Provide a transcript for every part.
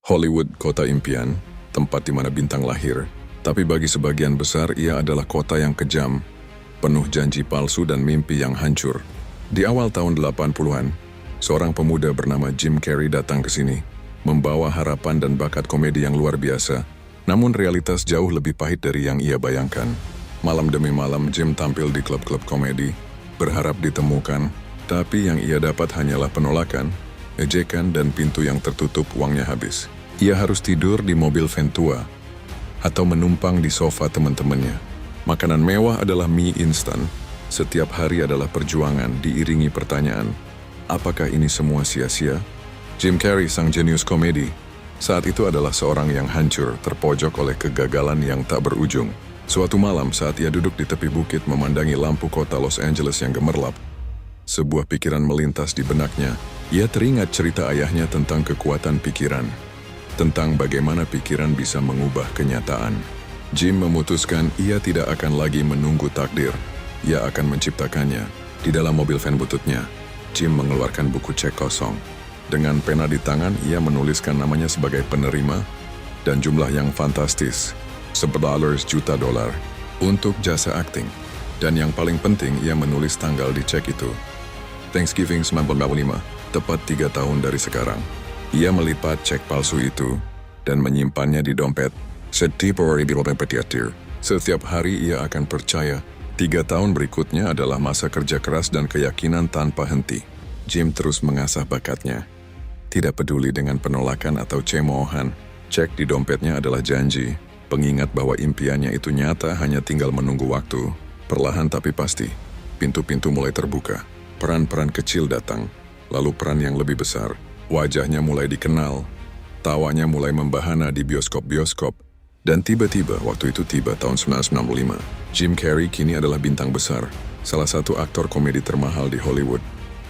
Hollywood, kota impian, tempat di mana bintang lahir, tapi bagi sebagian besar ia adalah kota yang kejam, penuh janji palsu dan mimpi yang hancur. Di awal tahun 80-an, seorang pemuda bernama Jim Carrey datang ke sini, membawa harapan dan bakat komedi yang luar biasa, namun realitas jauh lebih pahit dari yang ia bayangkan. Malam demi malam Jim tampil di klub-klub komedi, berharap ditemukan, tapi yang ia dapat hanyalah penolakan, ejekan dan pintu yang tertutup uangnya habis. Ia harus tidur di mobil van tua atau menumpang di sofa teman-temannya. Makanan mewah adalah mie instan. Setiap hari adalah perjuangan diiringi pertanyaan, apakah ini semua sia-sia? Jim Carrey, sang jenius komedi, saat itu adalah seorang yang hancur, terpojok oleh kegagalan yang tak berujung. Suatu malam saat ia duduk di tepi bukit memandangi lampu kota Los Angeles yang gemerlap, sebuah pikiran melintas di benaknya. Ia teringat cerita ayahnya tentang kekuatan pikiran, tentang bagaimana pikiran bisa mengubah kenyataan. Jim memutuskan ia tidak akan lagi menunggu takdir, ia akan menciptakannya. Di dalam mobil van bututnya, Jim mengeluarkan buku cek kosong. Dengan pena di tangan, ia menuliskan namanya sebagai penerima dan jumlah yang fantastis, $11 juta untuk jasa akting. Dan yang paling penting, ia menulis tanggal di cek itu, Thanksgiving 1995, tepat 3 tahun dari sekarang. Ia melipat cek palsu itu dan menyimpannya di dompet. Setiap hari ia akan percaya, 3 tahun berikutnya adalah masa kerja keras dan keyakinan tanpa henti. Jim terus mengasah bakatnya. Tidak peduli dengan penolakan atau cemoohan, cek di dompetnya adalah janji, pengingat bahwa impiannya itu nyata, hanya tinggal menunggu waktu. Perlahan tapi pasti, pintu-pintu mulai terbuka. Peran-peran kecil datang, lalu peran yang lebih besar. Wajahnya mulai dikenal, tawanya mulai membahana di bioskop-bioskop, dan tiba-tiba waktu itu tiba tahun 1995. Jim Carrey kini adalah bintang besar, salah satu aktor komedi termahal di Hollywood.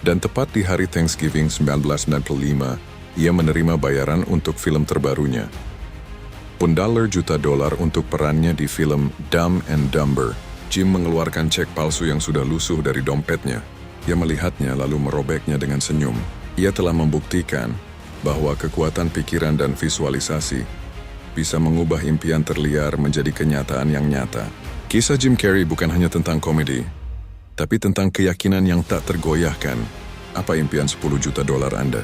Dan tepat di hari Thanksgiving 1995, ia menerima bayaran untuk film terbarunya. $11 juta untuk perannya di film Dumb and Dumber. Jim mengeluarkan cek palsu yang sudah lusuh dari dompetnya. Ia melihatnya lalu merobeknya dengan senyum. Ia telah membuktikan bahwa kekuatan pikiran dan visualisasi bisa mengubah impian terliar menjadi kenyataan yang nyata. Kisah Jim Carrey bukan hanya tentang komedi, tapi tentang keyakinan yang tak tergoyahkan. Apa impian $10 juta Anda?